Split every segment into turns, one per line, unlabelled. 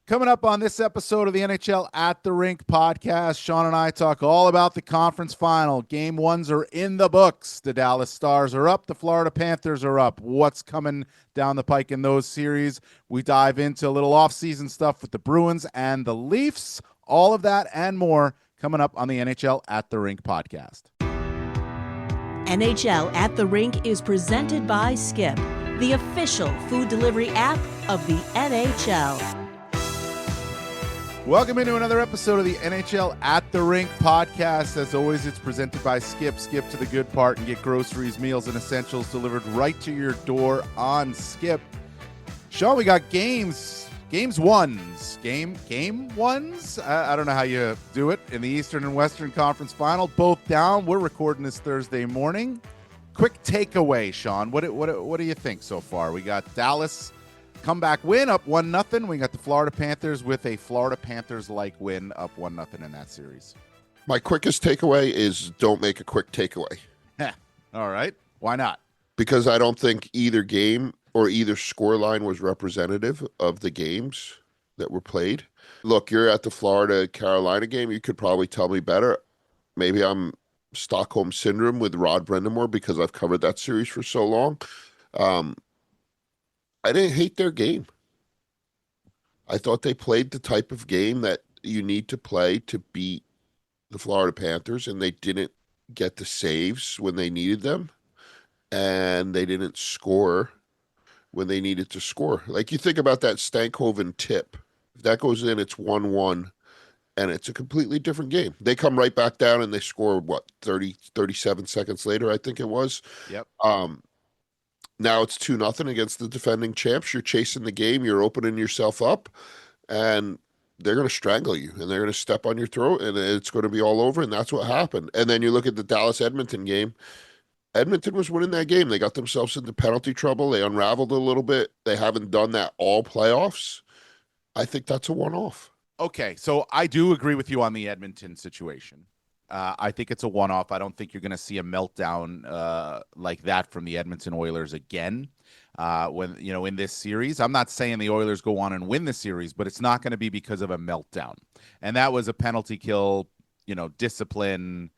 Coming up on this episode of the NHL at the Rink podcast, Sean and I talk all about the conference final. Game ones are in the books. The Dallas Stars are up. The Florida Panthers are up. What's coming down the pike in those series? We dive into a little offseason stuff with the Bruins and the Leafs. All of that and more coming up on the NHL at the Rink podcast.
NHL at the Rink is presented by Skip, the official food delivery app of the NHL.
Welcome into another episode of the NHL at the Rink podcast. As always, it's presented by Skip. Skip to the good part and get groceries, meals, and essentials delivered right to your door on Skip. Sean, we got game ones. I don't know how you do it in the Eastern and Western Conference Final. Both down. We're recording this Thursday morning. Quick takeaway, Sean. What do you think so far? We got Dallas comeback win up 1-0. We got the Florida Panthers with a Florida Panthers-like win up 1-0 in that series.
My quickest takeaway is don't make a quick takeaway.
All right. Why not?
Because I don't think either game or either scoreline was representative of the games that were played. Look, you're at the Florida-Carolina game. You could probably tell me better. Maybe I'm Stockholm Syndrome with Rod Brindamore because I've covered that series for so long. I didn't hate their game. I thought they played the type of game that you need to play to beat the Florida Panthers, and they didn't get the saves when they needed them, and they didn't score when they needed to score. Like, you think about that Stankoven tip. If that goes in, it's 1-1, and it's a completely different game. They come right back down, and they score, 37 seconds later, I think it was?
Yep.
Now it's 2-0 against the defending champs. You're chasing the game. You're opening yourself up, and they're going to strangle you, and they're going to step on your throat, and it's going to be all over, and that's what happened. And then you look at the Dallas-Edmonton game. Edmonton was winning that game. They got themselves into penalty trouble. They unraveled a little bit. They haven't done that all playoffs. I think that's a one-off.
Okay, so I do agree with you on the Edmonton situation. I think it's a one-off. I don't think you're going to see a meltdown like that from the Edmonton Oilers again in this series. I'm not saying the Oilers go on and win the series, but it's not going to be because of a meltdown. And that was a penalty kill, discipline,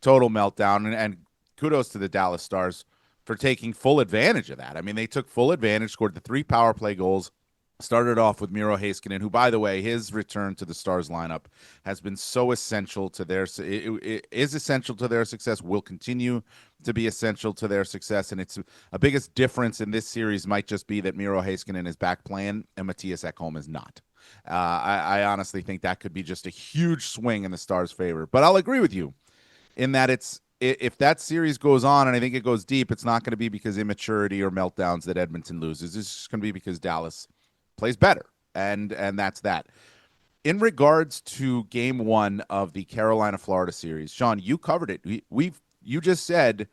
total meltdown. And kudos to the Dallas Stars for taking full advantage of that. I mean, they took full advantage, scored the 3 power play goals. Started off with Miro Heiskanen, who, by the way, his return to the Stars lineup has been so essential to it is essential to their success, will continue to be essential to their success. And it's a biggest difference in this series might just be that Miro Heiskanen is back playing and Matthias Ekholm is not. I honestly think that could be just a huge swing in the Stars' favor. But I'll agree with you in that if that series goes on, and I think it goes deep, it's not going to be because immaturity or meltdowns that Edmonton loses. It's just going to be because Dallas plays better, and that's that. In regards to game one of the Carolina-Florida series, Sean, you covered it. You just said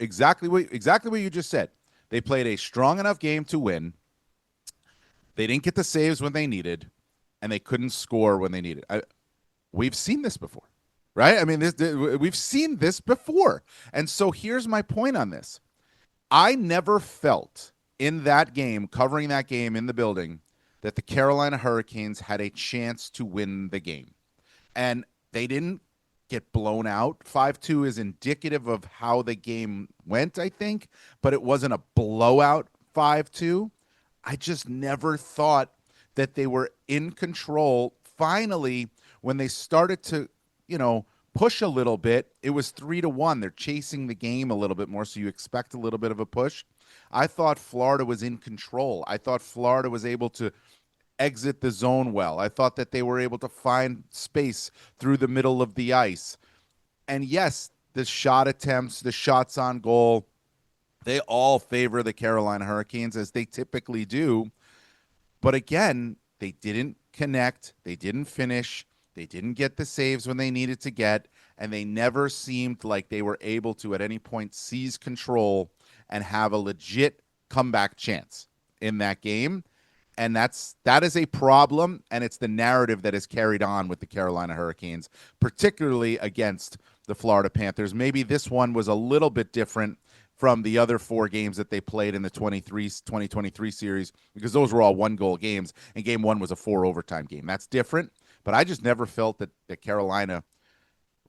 exactly what you just said. They played a strong enough game to win. They didn't get the saves when they needed, and they couldn't score when they needed. We've seen this before, right? I mean, we've seen this before. And so here's my point on this. I never felt in that game, covering that game in the building, that the Carolina Hurricanes had a chance to win the game. And they didn't get blown out. 5-2 is indicative of how the game went, I think, but it wasn't a blowout 5-2. I just never thought that they were in control. Finally, when they started to, push a little bit, it was 3-1. They're chasing the game a little bit more, so you expect a little bit of a push. I thought Florida was in control. I thought Florida was able to exit the zone well. I thought that they were able to find space through the middle of the ice. And yes, the shot attempts, the shots on goal, they all favor the Carolina Hurricanes, as they typically do. But again, they didn't connect. They didn't finish. They didn't get the saves when they needed to get. And they never seemed like they were able to, at any point, seize control and have a legit comeback chance in that game. And that is a problem, and it's the narrative that is carried on with the Carolina Hurricanes, particularly against the Florida Panthers. Maybe this one was a little bit different from the other 4 games that they played in the 2023 series, because those were all 1-goal games, and game 1 was a 4 overtime game. That's different, but I just never felt that Carolina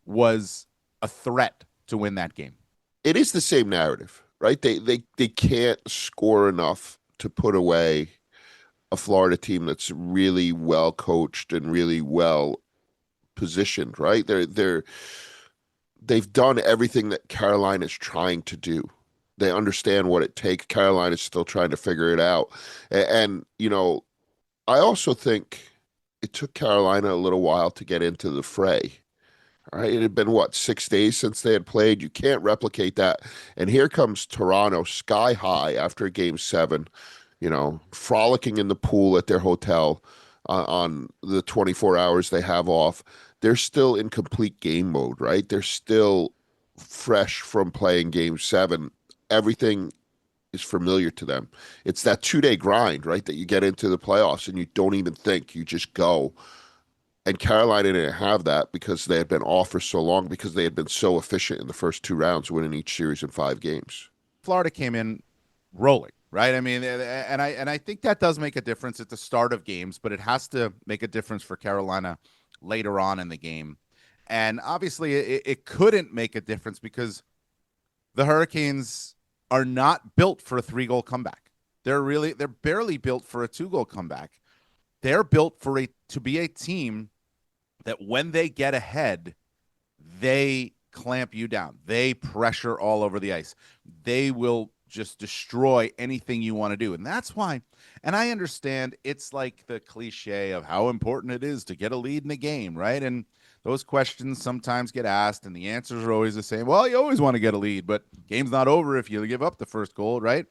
was a threat to win that game.
It is the same narrative, right? They can't score enough to put away a Florida team that's really well coached and really well positioned, right? They've done everything that Carolina's trying to do. They understand what it takes. Carolina's still trying to figure it out. And I also think it took Carolina a little while to get into the fray. All right, it had been 6 days since they had played. You can't replicate that. And here comes Toronto sky high after Game 7, frolicking in the pool at their hotel on the 24 hours they have off. They're still in complete game mode, right? They're still fresh from playing Game 7. Everything is familiar to them. It's that 2-day grind, right? That you get into the playoffs and you don't even think, you just go. And Carolina didn't have that because they had been off for so long, because they had been so efficient in the first 2 rounds, winning each series in 5 games.
Florida came in rolling, right? I mean, and I think that does make a difference at the start of games, but it has to make a difference for Carolina later on in the game. And obviously it couldn't make a difference because the Hurricanes are not built for a 3-goal comeback. They're barely built for a 2-goal comeback. They're built to be a team that when they get ahead, they clamp you down. They pressure all over the ice. They will just destroy anything you want to do. And that's why, and I understand it's like the cliche of how important it is to get a lead in a game, right? And those questions sometimes get asked, and the answers are always the same. Well, you always want to get a lead, but game's not over if you give up the first goal, right?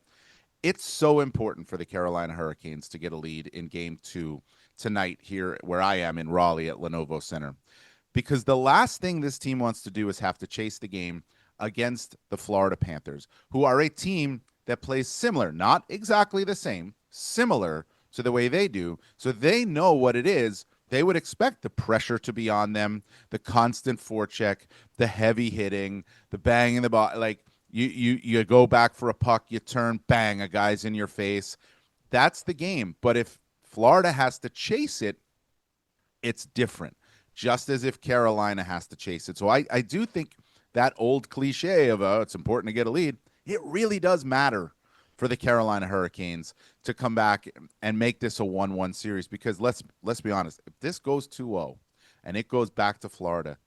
It's so important for the Carolina Hurricanes to get a lead in Game 2 tonight here where I am in Raleigh at Lenovo Center, because the last thing this team wants to do is have to chase the game against the Florida Panthers, who are a team that plays similar, not exactly the same, similar to the way they do. So they know what it is. They would expect the pressure to be on them, the constant forecheck, the heavy hitting, the bang in the ball. Like you go back for a puck, you turn, bang, a guy's in your face. That's the game. But if Florida has to chase it, it's different, just as if Carolina has to chase it. So I do think that old cliche of it's important to get a lead, it really does matter for the Carolina Hurricanes to come back and make this a 1-1 series, because let's be honest, if this goes 2-0 and it goes back to Florida,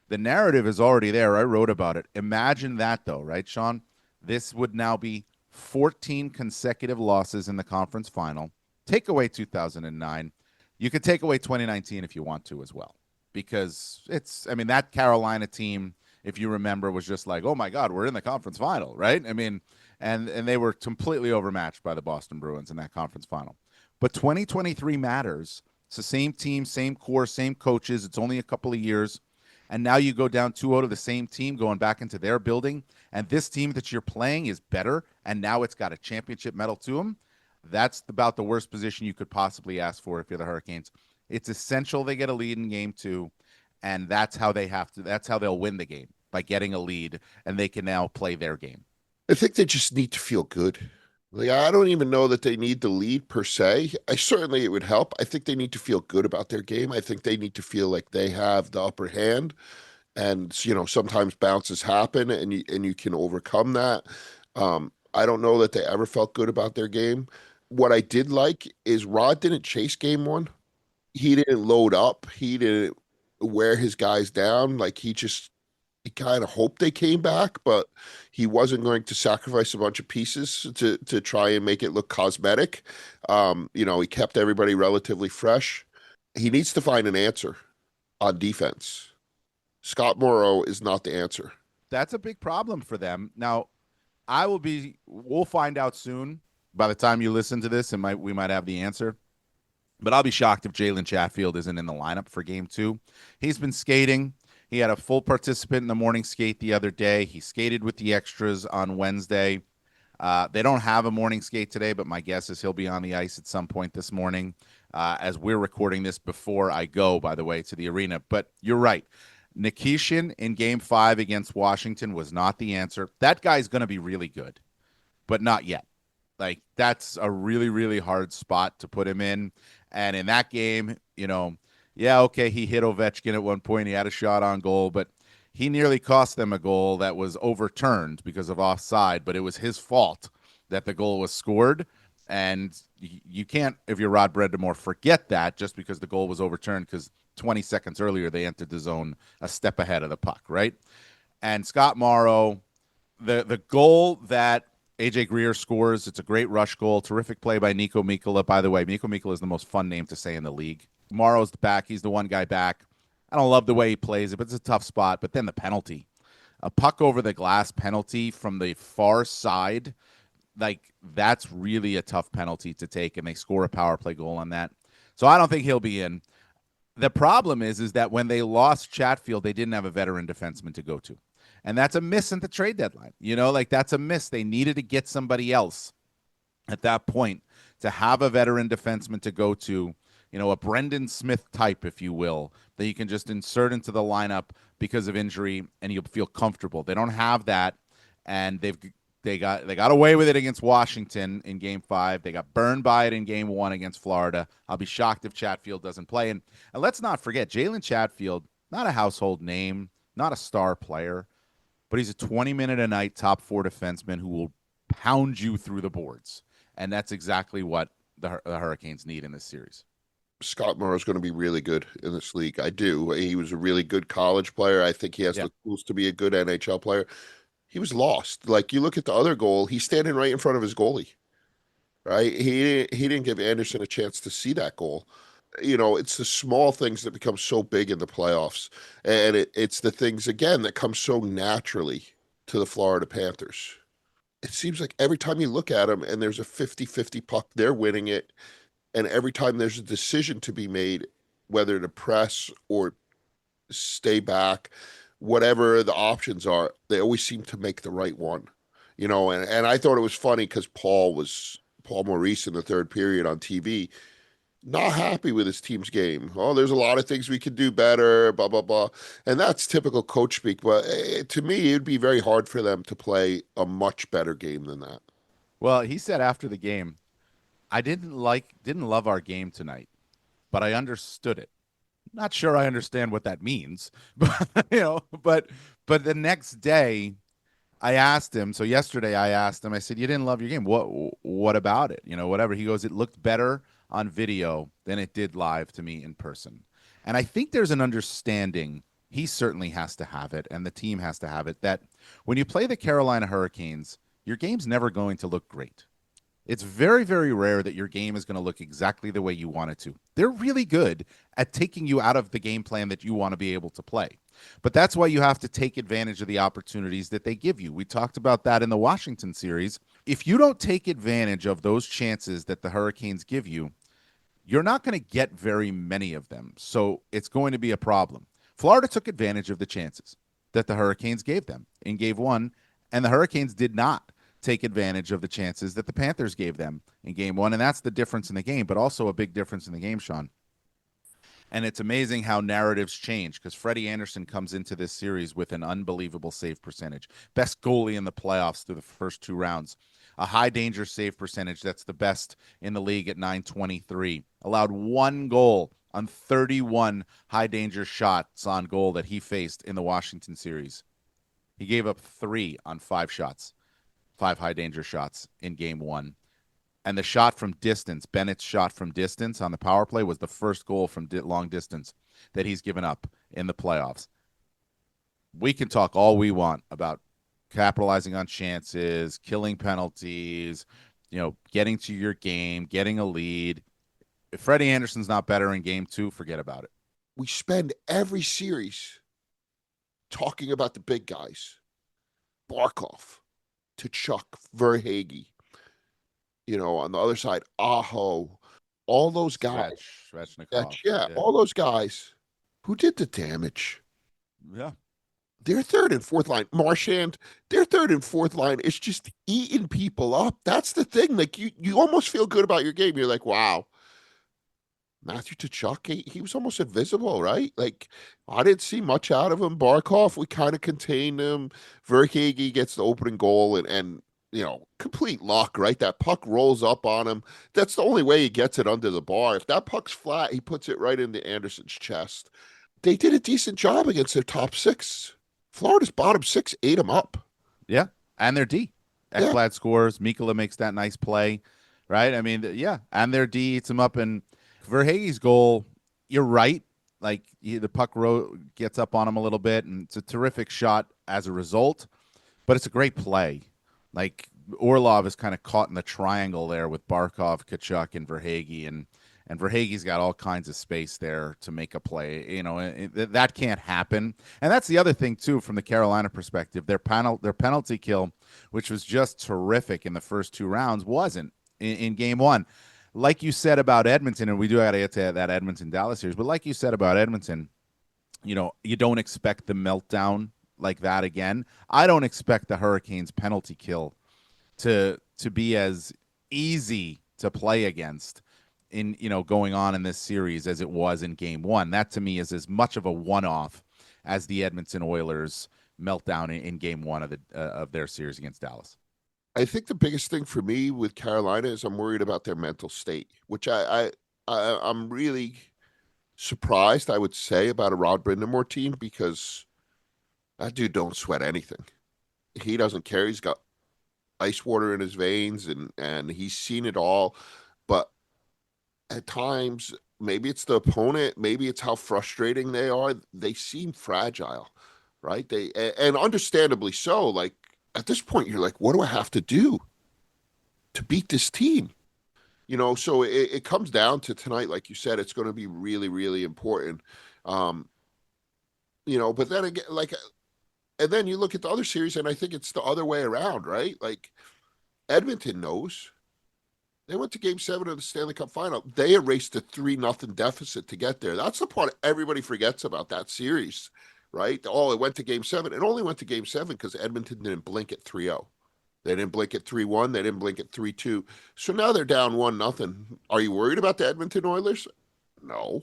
the narrative is already there. I wrote about it. Imagine that, though, right, Sean? This would now be 14 consecutive losses in the conference final. Take away 2009. You could take away 2019 if you want to as well, because that Carolina team, if you remember, was just like, oh my God, we're in the conference final, right? I mean, and they were completely overmatched by the Boston Bruins in that conference final. But 2023 matters. It's the same team, same core, same coaches. It's only a couple of years. And now you go down 2-0 to the same team going back into their building, and this team that you're playing is better, and now it's got a championship medal to them. That's about the worst position you could possibly ask for if you're the Hurricanes. It's essential they get a lead in Game 2, and that's how they'll win the game, by getting a lead, and they can now play their game.
I think they just need to feel good. Like, I don't even know that they need the lead per se. Certainly it would help. I think they need to feel good about their game. I think they need to feel like they have the upper hand, and sometimes bounces happen, and you can overcome that. I don't know that they ever felt good about their game. What I did like is Rod didn't chase Game 1. He didn't load up. He didn't wear his guys down. Like, he kind of hoped they came back, but he wasn't going to sacrifice a bunch of pieces to try and make it look cosmetic. He kept everybody relatively fresh. He needs to find an answer on defense. Scott Morrow is not the answer.
That's a big problem for them. Now, we'll find out soon. By the time you listen to this, we might have the answer. But I'll be shocked if Jalen Chatfield isn't in the lineup for Game 2. He's been skating. He had a full participant in the morning skate the other day. He skated with the extras on Wednesday. They don't have a morning skate today, but my guess is he'll be on the ice at some point this morning, as we're recording this before I go, by the way, to the arena. But you're right. Nikishin in game 5 against Washington was not the answer. That guy's going to be really good, but not yet. Like, that's a really, really hard spot to put him in. And in that game, yeah, okay, he hit Ovechkin at one point. He had a shot on goal, but he nearly cost them a goal that was overturned because of offside, but it was his fault that the goal was scored. And you can't, if you're Rod Brind'Amour, forget that just because the goal was overturned, because 20 seconds earlier they entered the zone a step ahead of the puck, right? And Scott Morrow, the goal that AJ Greer scores, it's a great rush goal, terrific play by Niko Mikkola. By the way, Niko Mikkola is the most fun name to say in the league. Morrow's the back. He's the one guy back. I don't love the way he plays it, but it's a tough spot. But then the penalty, a puck over the glass penalty from the far side, like, that's really a tough penalty to take, and they score a power play goal on that. So I don't think he'll be in. The problem is that when they lost Chatfield, they didn't have a veteran defenseman to go to. And that's a miss at the trade deadline. That's a miss. They needed to get somebody else at that point to have a veteran defenseman to go to, a Brendan Smith type, if you will, that you can just insert into the lineup because of injury and you'll feel comfortable. They don't have that, and they got away with it against Washington in game 5. They got burned by it in game 1 against Florida. I'll be shocked if Chatfield doesn't play. And let's not forget, Jalen Chatfield, not a household name, not a star player, but he's a 20-minute-a-night top 4 defenseman who will pound you through the boards. And that's exactly what the Hurricanes need in this series.
Scott Morrow is going to be really good in this league. I do. He was a really good college player. I think he has the tools to be a good NHL player. He was lost. Like, you look at the other goal, he's standing right in front of his goalie, right? He didn't give Anderson a chance to see that goal. It's the small things that become so big in the playoffs. And it's the things, again, that come so naturally to the Florida Panthers. It seems like every time you look at them and there's a 50-50 puck, they're winning it. And every time there's a decision to be made, whether to press or stay back, whatever the options are, they always seem to make the right one. And I thought it was funny because Paul Maurice in the third period on TV, not happy with his team's game. Oh, there's a lot of things we could do better, blah, blah, blah. And that's typical coach speak. But to me, it'd be very hard for them to play a much better game than that.
Well, he said after the game, I didn't love our game tonight, but I understood it. Not sure I understand what that means, but but the next day I asked him. So yesterday I asked him, I said, you didn't love your game. What about it? Whatever. He goes, it looked better on video than it did live to me in person. And I think there's an understanding, he certainly has to have it, and the team has to have it, that when you play the Carolina Hurricanes, your game's never going to look great. It's very, very rare that your game is going to look exactly the way you want it to. They're really good at taking you out of the game plan that you want to be able to play. But that's why you have to take advantage of the opportunities that they give you. We talked about that in the Washington series. If you don't take advantage of those chances that the Hurricanes give you, you're not going to get very many of them. So it's going to be a problem. Florida took advantage of the chances that the Hurricanes gave them in game 1, and the Hurricanes did not take advantage of the chances that the Panthers gave them in game 1. And that's the difference in the game, but also a big difference in the game, Sean. And it's amazing how narratives change, because Freddie Anderson comes into this series with an unbelievable save percentage. Best goalie in the playoffs through the first 2 rounds. A high danger save percentage that's the best in the league at .923. Allowed 1 goal on 31 high danger shots on goal that he faced in the Washington series. He gave up 3 on 5 shots. 5 high danger shots in game 1. And the shot from distance, Bennett's shot from distance on the power play, was the first goal from long distance that he's given up in the playoffs. We can talk all we want about capitalizing on chances, killing penalties, getting to your game, getting a lead. If Freddie Anderson's not better in game 2, forget about it.
We spend every series talking about the big guys. Barkov, Tkachuk, Verhaeghe, on the other side, Aho, all those guys.
Svechnikov.
Yeah, all those guys who did the damage.
Yeah.
Their third and fourth line, Marchand, their third and fourth line is just eating people up. That's the thing. Like, you almost feel good about your game. You're like, wow, Matthew Tkachuk, he was almost invisible, right? Like, I didn't see much out of him. Barkov, we kind of contained him. Verhage gets the opening goal and complete luck, right? That puck rolls up on him. That's the only way he gets it under the bar. If that puck's flat, he puts it right into Anderson's chest. They did a decent job against their top six. Florida's bottom six ate them up.
Yeah, and their D.
Yeah.
Ekblad scores. Mikkola makes that nice play, right? I mean, yeah, and their D eats them up. And Verhage's goal, you're right. Like the puck gets up on him a little bit, and it's a terrific shot as a result. But it's a great play. Like Orlov is kind of caught in the triangle there with Barkov, Tkachuk, and Verhage, and Verhage's got all kinds of space there to make a play. That can't happen. And that's the other thing too, from the Carolina perspective. Their penalty kill, which was just terrific in the first two rounds, wasn't in game one. Like you said about Edmonton, and we do got to get to that Edmonton-Dallas series, but like you said about Edmonton, you don't expect the meltdown like that again. I don't expect the Hurricanes penalty kill to be as easy to play against in going on in this series as it was in game one. That to me is as much of a one-off as the Edmonton Oilers meltdown in game one of their series against Dallas.
I think the biggest thing for me with Carolina is I'm worried about their mental state, which I'm really surprised, I would say, about a Rod Brind'Amour team, because that dude don't sweat anything. He doesn't care. He's got ice water in his veins, and he's seen it all. But at times, maybe it's the opponent, maybe it's how frustrating they are. They seem fragile, right? And understandably so. Like, at this point, you're like, what do I have to do to beat this team? So it comes down to tonight, like you said, it's going to be really, really important. But then again, and then you look at the other series, and I think it's the other way around, right? Like, Edmonton knows. They went to Game 7 of the Stanley Cup Final. They erased a 3-0 deficit to get there. That's the part everybody forgets about that series, right? Oh, it went to Game 7. It only went to Game 7 because Edmonton didn't blink at 3-0. They didn't blink at 3-1. They didn't blink at 3-2. So now they're down 1-0. Are you worried about the Edmonton Oilers? No.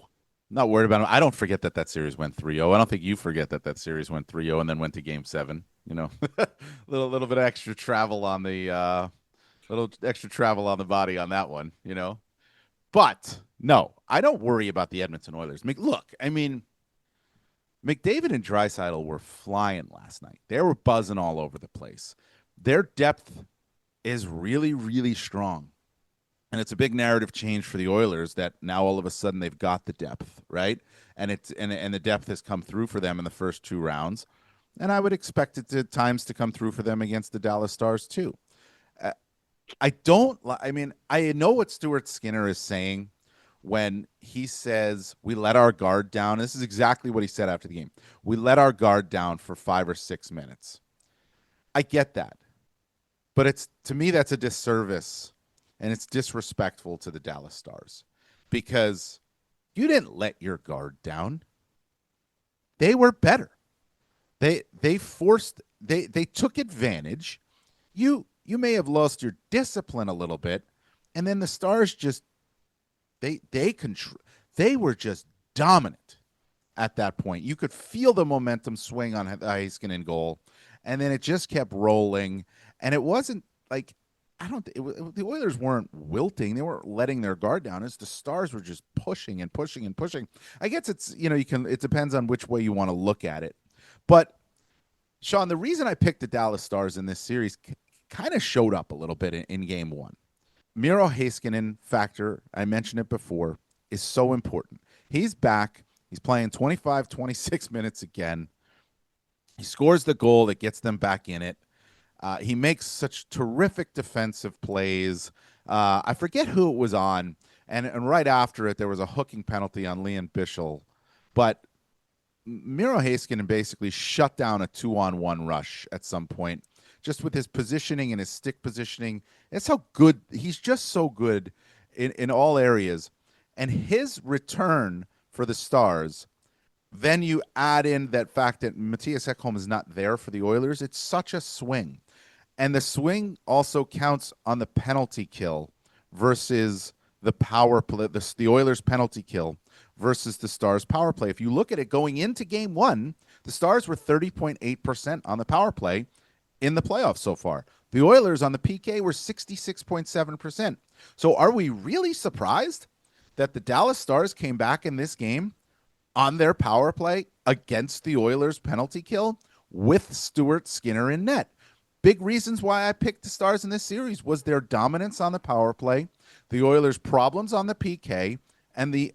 Not worried about them. I don't forget that series went 3-0. I don't think you forget that series went 3-0 and then went to Game 7. Little bit of extra travel on the body on that one. But no, I don't worry about the Edmonton Oilers. Look, I mean, McDavid and Draisaitl were flying last night. They were buzzing all over the place. Their depth is really, really strong. And it's a big narrative change for the Oilers that now all of a sudden they've got the depth, right? And the depth has come through for them in the first two rounds. And I would expect it at times to come through for them against the Dallas Stars too. I know what Stuart Skinner is saying when he says we let our guard down. This is exactly what he said after the game. We let our guard down for 5 or 6 minutes. I get that. But to me, that's a disservice, and it's disrespectful to the Dallas Stars, because you didn't let your guard down. They were better. They took advantage. You may have lost your discipline a little bit, and then the Stars just they were just dominant at that point. You could feel the momentum swing on Heiskanen goal, and then it just kept rolling. And it wasn't like the Oilers weren't wilting; they weren't letting their guard down. It's the Stars were just pushing and pushing and pushing. I guess it's it depends on which way you want to look at it, but Sean, the reason I picked the Dallas Stars in this series kind of showed up a little bit in game one. Miro Heiskanen factor, I mentioned it before, is so important. He's back. He's playing 25, 26 minutes again. He scores the goal that gets them back in it. He makes such terrific defensive plays. I forget who it was on, and right after it, there was a hooking penalty on Liam Bichsel. But Miro Heiskanen basically shut down a 2-on-1 rush at some point, just with his positioning and his stick positioning. That's how good he's just so good in all areas. And his return for the Stars, then you add in that fact that Matthias Ekholm is not there for the Oilers. It's such a swing. And the swing also counts on the penalty kill versus the power play, the Oilers penalty kill versus the Stars power play. If you look at it going into game one, the Stars were 30.8% on the power play in the playoffs so far. The Oilers on the PK were 66.7%. So are we really surprised that the Dallas Stars came back in this game on their power play against the Oilers penalty kill with Stuart Skinner in net? Big reasons why I picked the Stars in this series was their dominance on the power play, the Oilers' problems on the PK, and the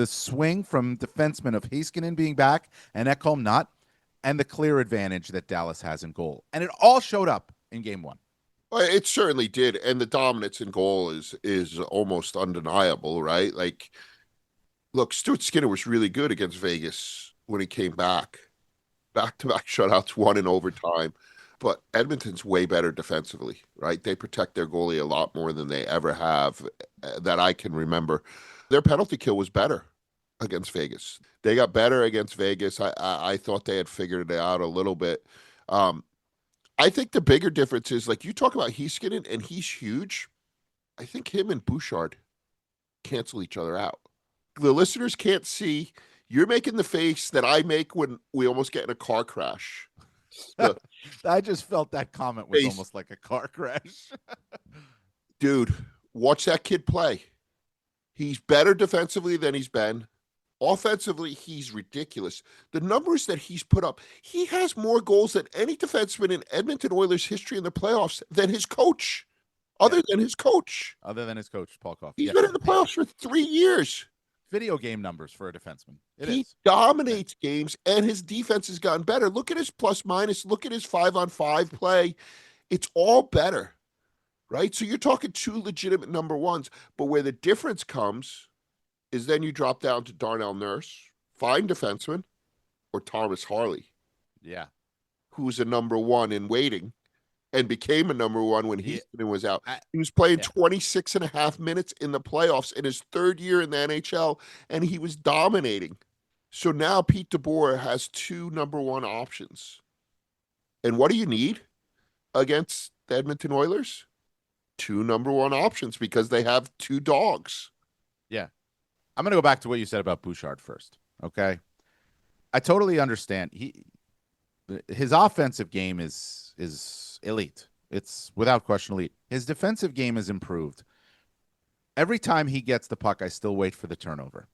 swing from defensemen of Heiskanen being back and Ekholm not, and the clear advantage that Dallas has in goal. And it all showed up in game one.
Well, it certainly did, and the dominance in goal is almost undeniable, right? Like, look, Stuart Skinner was really good against Vegas when he came back. Back-to-back shutouts, one in overtime. But Edmonton's way better defensively, right? They protect their goalie a lot more than they ever have that I can remember. Their penalty kill was better against Vegas. They got better against Vegas. I thought they had figured it out a little bit. I think the bigger difference is, like, you talk about Heiskanen, and he's huge. I think him and Bouchard cancel each other out. The listeners can't see. You're making the face that I make when we almost get in a car crash.
I just felt that comment was almost like a car crash.
Dude, watch that kid play. He's better defensively than he's been. Offensively, he's ridiculous. The numbers that he's put up, he has more goals than any defenseman in Edmonton Oilers history in the playoffs than his coach. Other than his coach,
Paul Coffey.
He's been in the playoffs for 3 years.
Video game numbers for a defenseman.
He dominates games, and his defense has gotten better. Look at his plus minus. Look at his 5-on-5 play. It's all better, right? So you're talking two legitimate number ones. But where the difference comes is then you drop down to Darnell Nurse, fine defenseman, or Thomas Harley.
Yeah.
Who's a number one in waiting and became a number one when Heiskanen was out. He was playing 26 and a half minutes in the playoffs in his third year in the NHL, and he was dominating. So now Pete DeBoer has two number one options. And what do you need against the Edmonton Oilers? Two number one options, because they have two dogs.
Yeah. I'm going to go back to what you said about Bouchard first, okay? I totally understand. His offensive game is elite. It's without question elite. His defensive game is improved. Every time he gets the puck, I still wait for the turnover.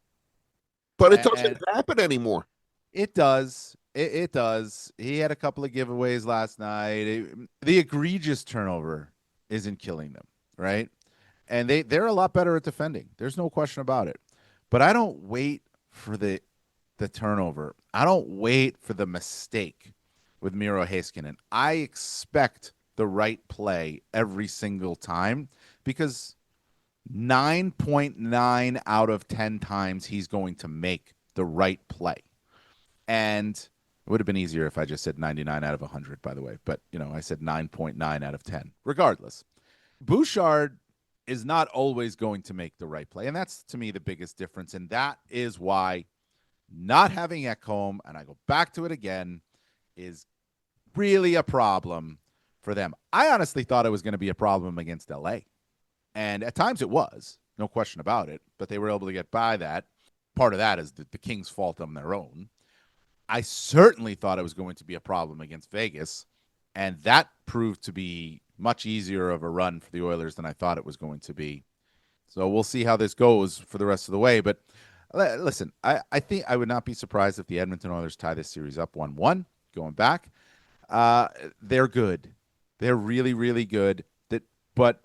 But it doesn't happen anymore.
It does. It does. He had a couple of giveaways last night. The egregious turnover isn't killing them, right? And they're a lot better at defending. There's no question about it. But I don't wait for the turnover. I don't wait for the mistake with Miro Heiskanen. I expect the right play every single time, because 9.9 out of 10 times he's going to make the right play. And it would have been easier if I just said 99 out of 100, by the way. But, I said 9.9 out of 10. Regardless, Bouchard is not always going to make the right play. And that's, to me, the biggest difference. And that is why not having Ekholm, and I go back to it again, is really a problem for them. I honestly thought it was going to be a problem against LA. And at times it was, no question about it. But they were able to get by that. Part of that is the Kings' fault on their own. I certainly thought it was going to be a problem against Vegas. And that proved to be much easier of a run for the Oilers than I thought it was going to be. So we'll see how this goes for the rest of the way. But listen, I think I would not be surprised if the Edmonton Oilers tie this series up 1-1 going back. They're good. They're really, really good. But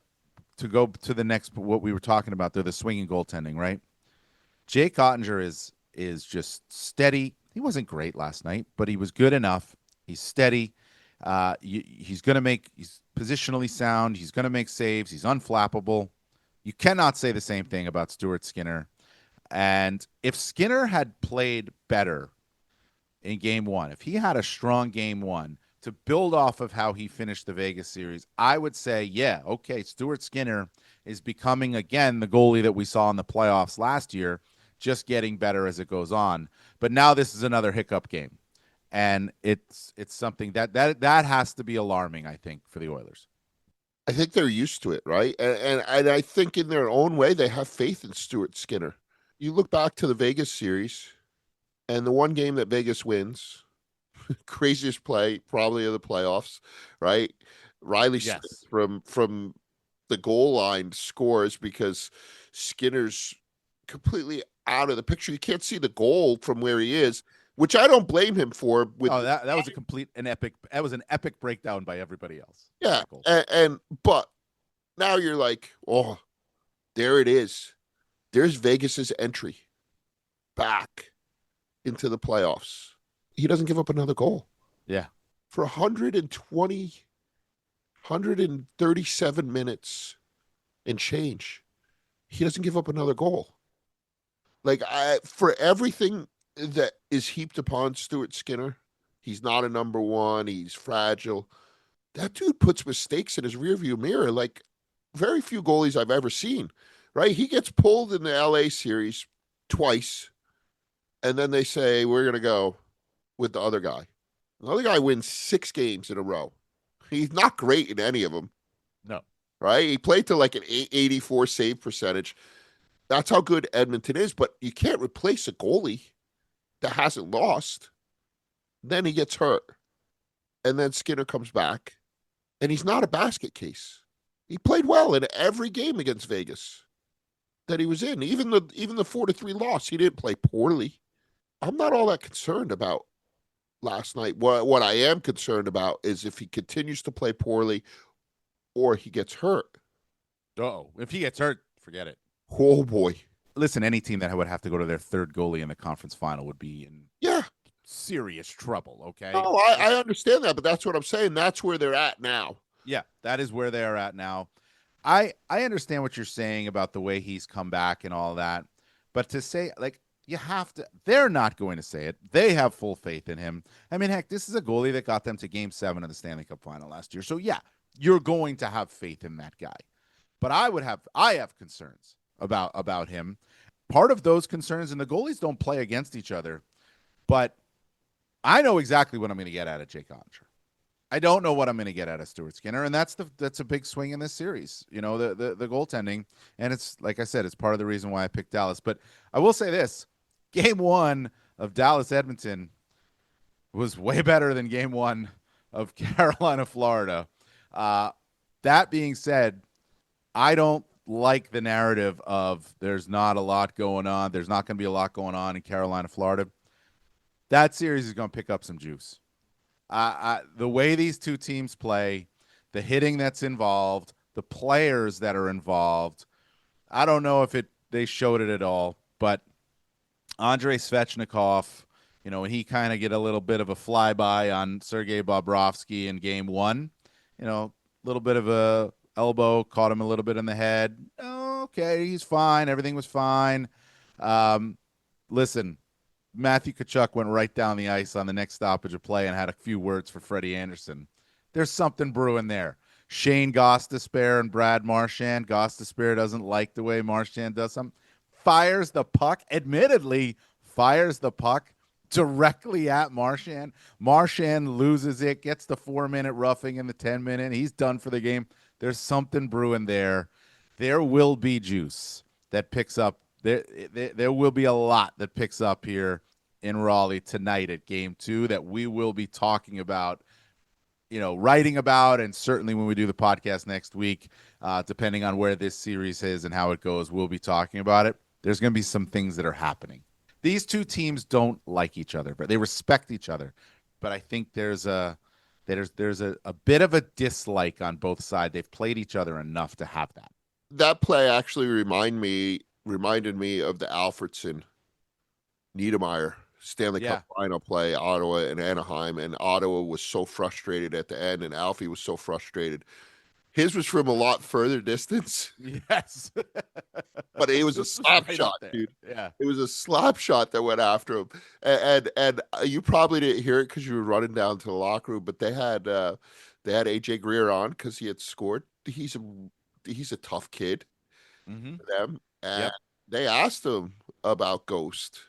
to go to the next, what we were talking about, they're the swinging goaltending, right? Jake Ottinger is just steady. He wasn't great last night, but he was good enough. He's steady. He's going to he's positionally sound. He's going to make saves. He's unflappable. You cannot say the same thing about Stuart Skinner. And if Skinner had played better in game one, if he had a strong game one to build off of how he finished the Vegas series, I would say, yeah, okay, Stuart Skinner is becoming, again, the goalie that we saw in the playoffs last year, just getting better as it goes on. But now this is another hiccup game. And it's something that has to be alarming, I think, for the Oilers.
I think they're used to it, right? And I think in their own way they have faith in Stuart Skinner. You look back to the Vegas series and the one game that Vegas wins, craziest play probably of the playoffs, right? Riley Smith
Yes.
from the goal line scores because Skinner's completely out of the picture. You can't see the goal from where he is, which I don't blame him for. With
Oh, that was an epic. That was an epic breakdown by everybody else.
yeah,
That goal.
and but now you're like, oh, there it is. There's Vegas's entry back into the playoffs. He doesn't give up another goal
Yeah.
for 120, 137 minutes and change. He doesn't give up another goal. Like for everything that is heaped upon Stuart Skinner, he's not a number one. He's fragile. That dude puts mistakes in his rearview mirror like very few goalies I've ever seen. Right? He gets pulled in the LA series twice, and then they say we're gonna go with the other guy. The other guy wins 6 games in a row. He's not great in any of them.
No.
Right? He played to like an 84 save percentage. That's how good Edmonton is, but you can't replace a goalie that hasn't lost. Then he gets hurt. And then Skinner comes back. And he's not a basket case. He played well in every game against Vegas that he was in. Even the 4-3 loss, he didn't play poorly. I'm not all that concerned about last night. What I am concerned about is if he continues to play poorly or he gets hurt.
Oh, if he gets hurt, forget it.
Oh boy.
Listen, any team that would have to go to their third goalie in the conference final would be in
Yeah.
serious trouble. Okay.
No, I understand that, but that's what I'm saying. That's where they're at now.
Yeah, that is where they are at now. I understand what you're saying about the way he's come back and all that, but to say like you have to, they're not going to say it. They have full faith in him. I mean, heck, this is a goalie that got them to Game 7 of the Stanley Cup Final last year. So yeah, you're going to have faith in that guy. But I have concerns about him. Part of those concerns, and the goalies don't play against each other, but I know exactly what I'm going to get out of Jake Oettinger. I don't know what I'm going to get out of Stuart Skinner, and that's a big swing in this series. You know, the goaltending, and it's like I said, it's part of the reason why I picked Dallas. But I will say this: Game 1 of Dallas Edmonton was way better than Game 1 of Carolina Florida. That being said, I don't like the narrative of there's not a lot going on. There's not going to be a lot going on in Carolina, Florida. That series is going to pick up some juice. The way these two teams play, the hitting that's involved, the players that are involved, I don't know if they showed it at all, but Andrei Svechnikov, you know, he kind of get a little bit of a flyby on Sergei Bobrovsky in Game 1. You know, a little bit of a elbow, caught him a little bit in the head. Oh, okay, he's fine. Everything was fine. Listen, Matthew Tkachuk went right down the ice on the next stoppage of play and had a few words for Freddie Anderson. There's something brewing there. Shane Gostisbehere and Brad Marchand. Gostisbehere doesn't like the way Marchand does something. Fires the puck, admittedly fires the puck directly at Marchand. Marchand loses it, gets the 4-minute roughing in the 10-minute. He's done for the game. There's something brewing there. There will be juice that picks up. There will be a lot that picks up here in Raleigh tonight at Game 2 that we will be talking about, you know, writing about, and certainly when we do the podcast next week, depending on where this series is and how it goes, we'll be talking about it. There's going to be some things that are happening. These two teams don't like each other, but they respect each other. But I think there's a bit of a dislike on both sides. They've played each other enough to have that.
That play actually reminded me of the Alfredson Niedermeyer Stanley Cup final play, Ottawa and Anaheim, and Ottawa was so frustrated at the end, and Alfie was so frustrated. His was from a lot further distance.
Yes.
But it was a slap shot, dude.
Yeah.
It was a slap shot that went after him. And you probably didn't hear it because you were running down to the locker room, but they had AJ Greer on because he had scored. He's a tough kid for them. And they asked him about Ghost.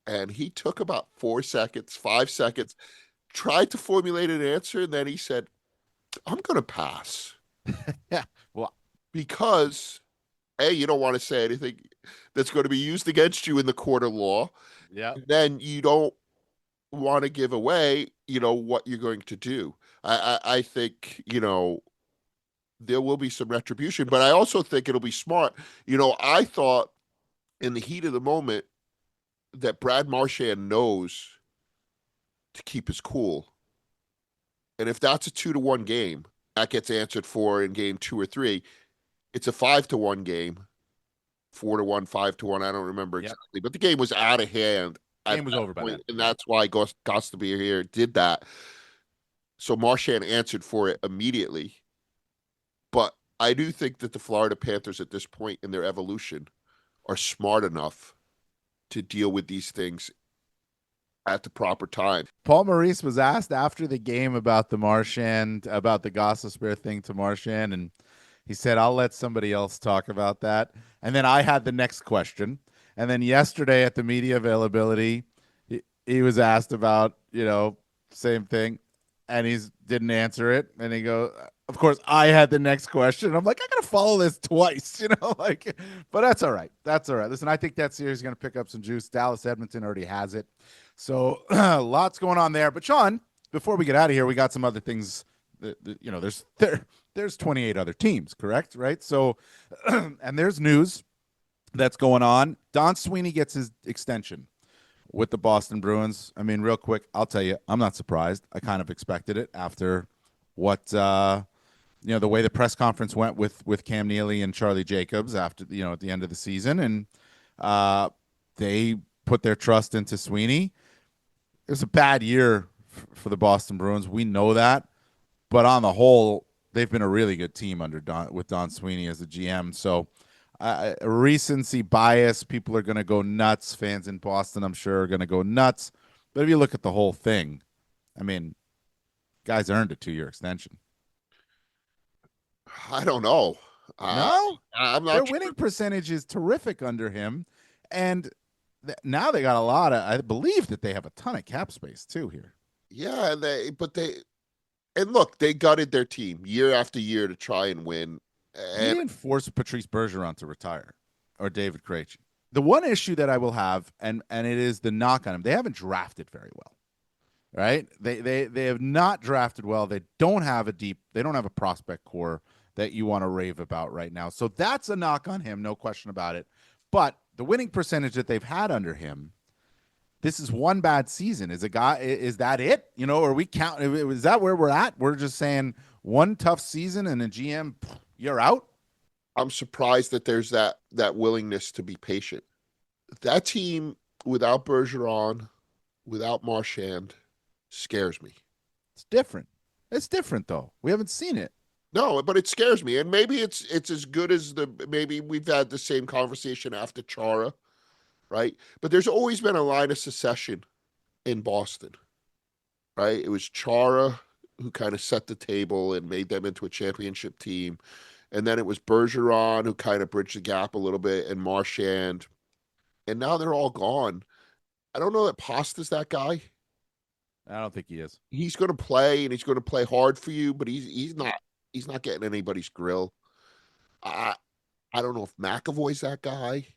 And he took about 4 seconds, 5 seconds, tried to formulate an answer, and then he said, I'm going to pass.
Yeah. Well,
because A, you don't want to say anything that's going to be used against you in the court of law.
yeah.
Then you don't want to give away, what you're going to do. I think, there will be some retribution, but I also think it'll be smart. I thought in the heat of the moment that Brad Marchand knows to keep his cool. And if that's a 2-1 game, that gets answered for in game 2 or 3. It's a 5-1 game, 4-1, 5-1. I don't remember
Yep.
exactly, but the game was out of hand.
Game was over by then.
And that's why Gostabir here did that. So Marchand answered for it immediately. But I do think that the Florida Panthers at this point in their evolution are smart enough to deal with these things at the proper time.
Paul Maurice was asked after the game about the Gostisbehere thing to Marchand, and he said, "I'll let somebody else talk about that." And then I had the next question. And then yesterday at the media availability, he was asked about, same thing, and he didn't answer it. And he goes, of course, I had the next question. I'm like, I gotta follow this twice, but that's all right. That's all right. Listen, I think that series is gonna pick up some juice. Dallas Edmonton already has it. So lots going on there. But Sean, before we get out of here, we got some other things. There's 28 other teams, correct? Right. So, and there's news that's going on. Don Sweeney gets his extension with the Boston Bruins. I mean, real quick, I'll tell you, I'm not surprised. I kind of expected it after what the way the press conference went with Cam Neely and Charlie Jacobs after at the end of the season, and they put their trust into Sweeney. It was a bad year for the Boston Bruins. We know that, but on the whole, they've been a really good team with Don Sweeney as the GM. So, recency bias, people are going to go nuts. Fans in Boston, I'm sure, are going to go nuts. But if you look at the whole thing, I mean, guys earned a 2-year extension.
I don't know.
No,
I'm not
their
sure.
winning percentage is terrific under him, and now they got a lot of. I believe that they have a ton of cap space too here.
Yeah, and look, they gutted their team year after year to try and win.
He
And
didn't force Patrice Bergeron to retire or David Krejci. The one issue that I will have, and it is the knock on him, they haven't drafted very well. Right? They have not drafted well. They don't have a prospect core that you want to rave about right now. So that's a knock on him, no question about it. But the winning percentage that they've had under him, this is one bad season. Is that it? Are we count? Is that where we're at? We're just saying one tough season and a GM, you're out.
I'm surprised that there's that willingness to be patient. That team without Bergeron, without Marchand, scares me.
It's different. It's different though. We haven't seen it.
No, but it scares me. And maybe it's as good as maybe we've had the same conversation after Chara, right? But there's always been a line of secession in Boston, right? It was Chara who kind of set the table and made them into a championship team. And then it was Bergeron who kind of bridged the gap a little bit, and Marchand. And now they're all gone. I don't know that Pasta's that guy.
I don't think he is.
He's going to play, and he's going to play hard for you, but he's not getting anybody's grill. I don't know if McAvoy's that guy.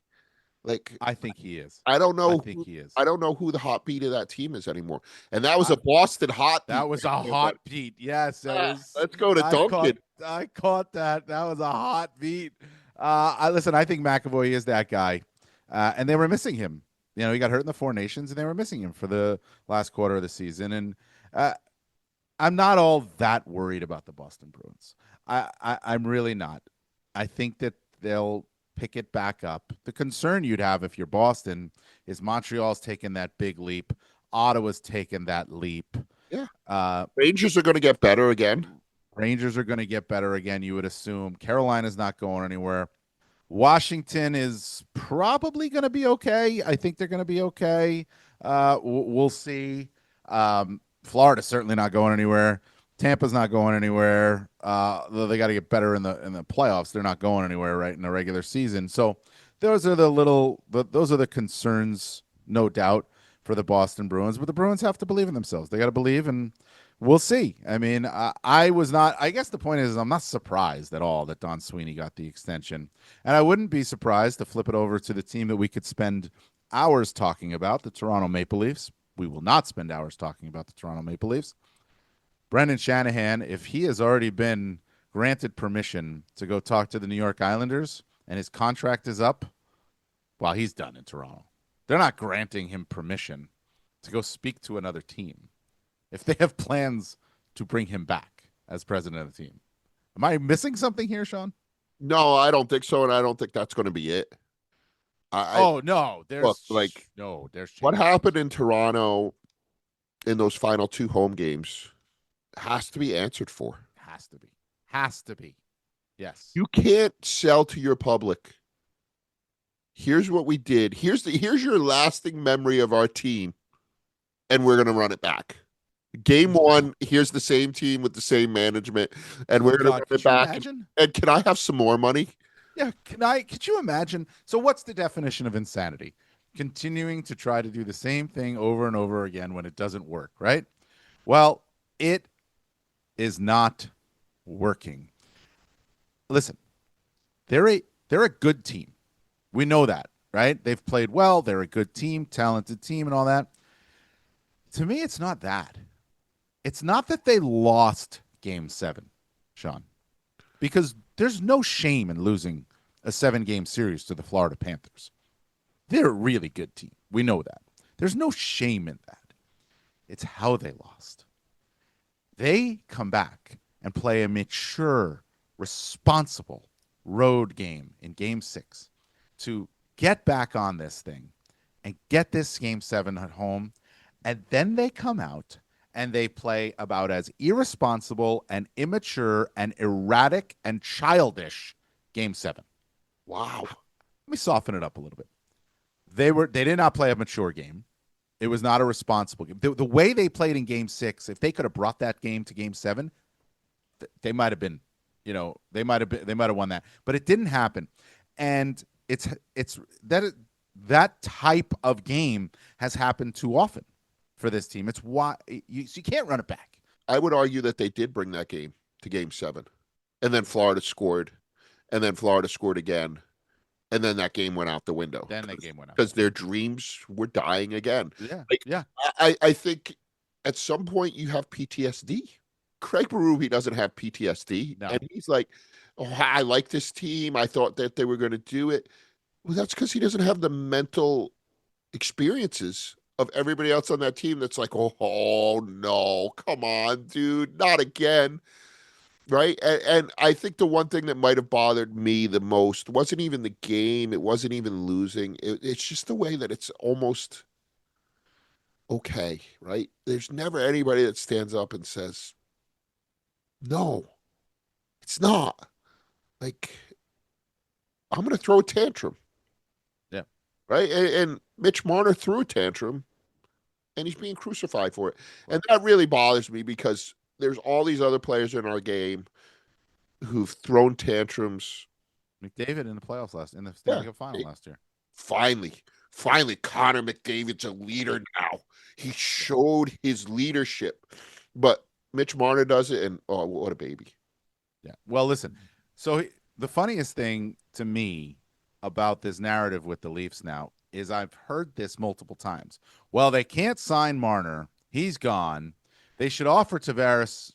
Like,
I think he is.
I don't know.
I think he is.
I don't know who the hot beat of that team is anymore. And that was a Boston hot beat.
That was a hot beat. Yes.
Let's go to Duncan.
I caught that. That was a hot beat. I think McAvoy is that guy. And they were missing him. He got hurt in the Four Nations, and they were missing him for the last quarter of the season. And I'm not all that worried about the Boston Bruins. I'm really not. I think that they'll pick it back up. The concern you'd have if you're Boston is Montreal's taken that big leap. Ottawa's taken that leap.
Yeah. Rangers are going to get better again.
Rangers are going to get better again, you would assume. Carolina's not going anywhere. Washington is probably going to be okay. I think they're going to be okay. We'll see. Florida's certainly not going anywhere. Tampa's not going anywhere. They got to get better in the playoffs. They're not going anywhere right in the regular season. So those are the concerns, no doubt, for the Boston Bruins. But the Bruins have to believe in themselves. They got to believe, and We'll see. I mean, I was not. I guess the point is, I'm not surprised at all that Don Sweeney got the extension, and I wouldn't be surprised to flip it over to the team that we could spend hours talking about, the Toronto Maple Leafs. We will not spend hours talking about the Toronto Maple Leafs. Brendan Shanahan, if he has already been granted permission to go talk to the New York Islanders and his contract is up, well, he's done in Toronto. They're not granting him permission to go speak to another team if they have plans to bring him back as president of the team. Am I missing something here, Sean?
No, I don't think so, and I don't think that's going to be it.
No, there's
look, like,
there's
what
changes.
happened in Toronto in those final 2 home games has to be answered for.
Has to be. Yes.
You can't sell to your public. Here's what we did. Here's your lasting memory of our team, and we're going to run it back. Game 1, here's the same team with the same management, and we're going to run it back. And can I have some more money?
Yeah, could you imagine? So what's the definition of insanity? Continuing to try to do the same thing over and over again when it doesn't work, right? Well, it is not working. Listen, they're a good team. We know that, right? They've played well, they're a good team, talented team and all that. To me, it's not that. It's not that they lost game 7, Sean, because there's no shame in losing a 7-game series to the Florida Panthers. They're a really good team. We know that. There's no shame in that. It's how they lost. They come back and play a mature, responsible road game in game 6 to get back on this thing and get this game 7 at home. And then they come out and they play about as irresponsible and immature and erratic and childish game 7.
Wow.
Let me soften it up a little bit. They did not play a mature game. It was not a responsible game. The way they played in game 6, if they could have brought that game to game 7, they might have been, they might have won that. But it didn't happen. And it's that type of game has happened too often for this team. It's why you can't run it back.
I would argue that they did bring that game to game 7. And then Florida scored. And then Florida scored again. And then that game went out the window.
Then the game went out.
Because their dreams were dying again.
Yeah.
Yeah. I think at some point you have PTSD. Craig Berube doesn't have PTSD.
No.
And he's like, oh, I like this team. I thought that they were going to do it. Well, that's because he doesn't have the mental experiences of everybody else on that team that's like, oh no, come on, dude, not again. Right. And I think the one thing that might have bothered me the most wasn't even the game. It wasn't even losing. It's just the way that it's almost okay. Right. There's never anybody that stands up and says, no, it's not. Like, I'm going to throw a tantrum.
Yeah.
Right. And Mitch Marner threw a tantrum and he's being crucified for it. And that really bothers me because there's all these other players in our game who've thrown tantrums.
McDavid in the playoffs in the Stanley Cup final last year.
Finally, Connor McDavid's a leader now. He showed his leadership. But Mitch Marner does it, and oh, what a baby.
Yeah. Well, listen. So the funniest thing to me about this narrative with the Leafs now is I've heard this multiple times. Well, they can't sign Marner. He's gone. They should offer Tavares.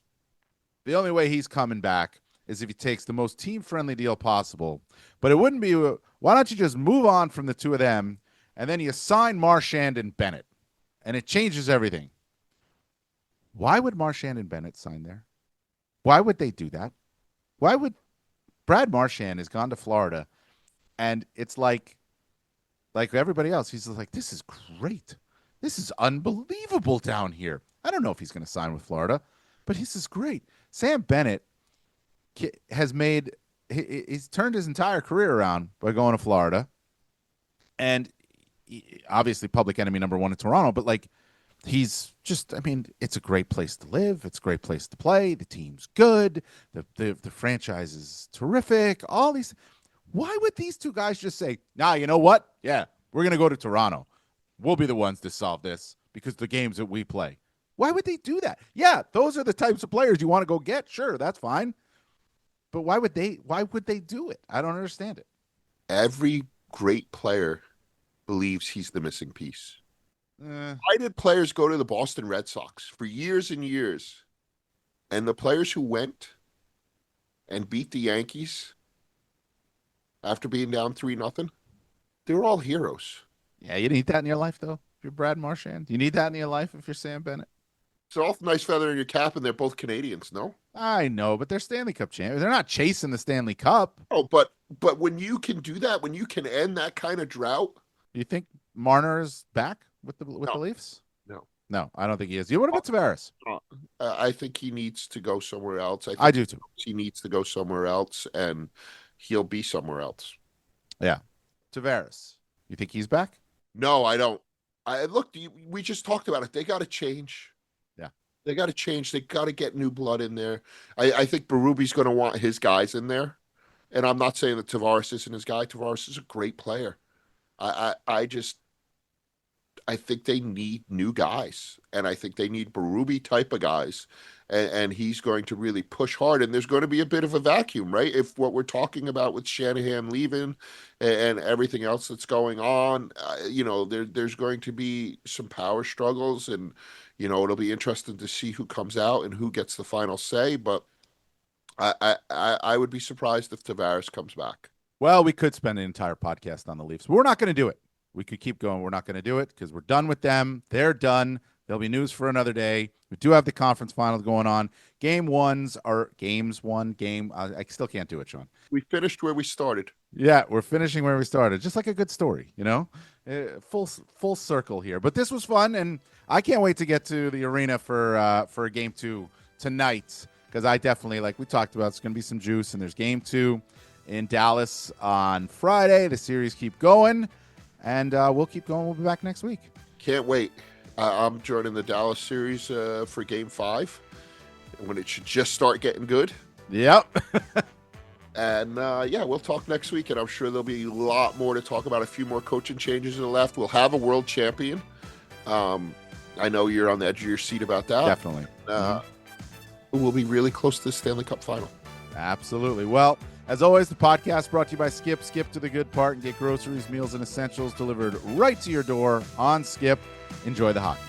The only way he's coming back is if he takes the most team-friendly deal possible. But it wouldn't be, why don't you just move on from the two of them, and then you sign Marchand and Bennett, and it changes everything. Why would Marchand and Bennett sign there? Why would they do that? Why would Brad Marchand has gone to Florida, and it's like everybody else, he's like, this is great. This is unbelievable down here. I don't know if he's going to sign with Florida, but this is great. Sam Bennett has he's turned his entire career around by going to Florida, and obviously public enemy number 1 in Toronto, but like he's just, I mean, it's a great place to live. It's a great place to play. The team's good. The franchise is terrific. All these. Why would these two guys just say, nah, you know what? Yeah, we're going to go to Toronto. We'll be the ones to solve this because the games that we play. Why would they do that? Yeah, those are the types of players you want to go get. Sure, that's fine. But why would they do it? I don't understand it.
Every great player believes he's the missing piece.
Eh,
Why did players go to the Boston Red Sox for years and years? And the players who went and beat the Yankees after being down 3-0, they were all heroes.
yeah, you need that in your life, though. If you're Brad Marchand, you need that in your life if you're Sam Bennett.
It's an awful nice feather in your cap, and they're both Canadians, no?
I know, but they're Stanley Cup champions. They're not chasing the Stanley Cup.
Oh, but when you can do that, when you can end that kind of drought,
You think Marner is back with the
No.
Leafs?
No.
No, I don't think he is. What about Tavares?
I think he needs to go somewhere else. I think
I do too.
he needs to go somewhere else, and he'll be somewhere else.
Tavares. You think he's back?
No, I don't. We just talked about it. They got to change.
Yeah.
They got to change. They got to get new blood in there. I think Berube's going to want his guys in there. And I'm not saying that Tavares isn't his guy. Tavares is a great player. I think they need new guys, and I think they need Berube type of guys, and he's going to really push hard. And there's going to be a bit of a vacuum, right? If what we're talking about with Shanahan leaving and everything else that's going on, there's going to be some power struggles, and it'll be interesting to see who comes out and who gets the final say. But I would be surprised if Tavares comes back.
Well, we could spend an entire podcast on the Leafs, but we're not going to do it. We could keep going. We're not going to do it because we're done with them. They're done. There'll be news for another day. We do have the conference finals going on. Game ones are games one, game. I still can't do it, Sean.
We finished where we started.
Yeah, we're finishing where we started. Just like a good story, full circle here. But this was fun, and I can't wait to get to the arena for game two tonight because I definitely, like we talked about, it's going to be some juice, and there's game two in Dallas on Friday. The series keep going. And we'll keep going. We'll be back next week.
Can't wait. I'm joining the Dallas series for Game 5 when it should just start getting good.
Yep.
And we'll talk next week, and I'm sure there'll be a lot more to talk about. A few more coaching changes in the left. We'll have a world champion. I know you're on the edge of your seat about that.
Definitely.
We'll be really close to the Stanley Cup final.
Absolutely. Well, as always, the podcast brought to you by Skip. Skip to the good part and get groceries, meals, and essentials delivered right to your door on Skip. Enjoy the hockey.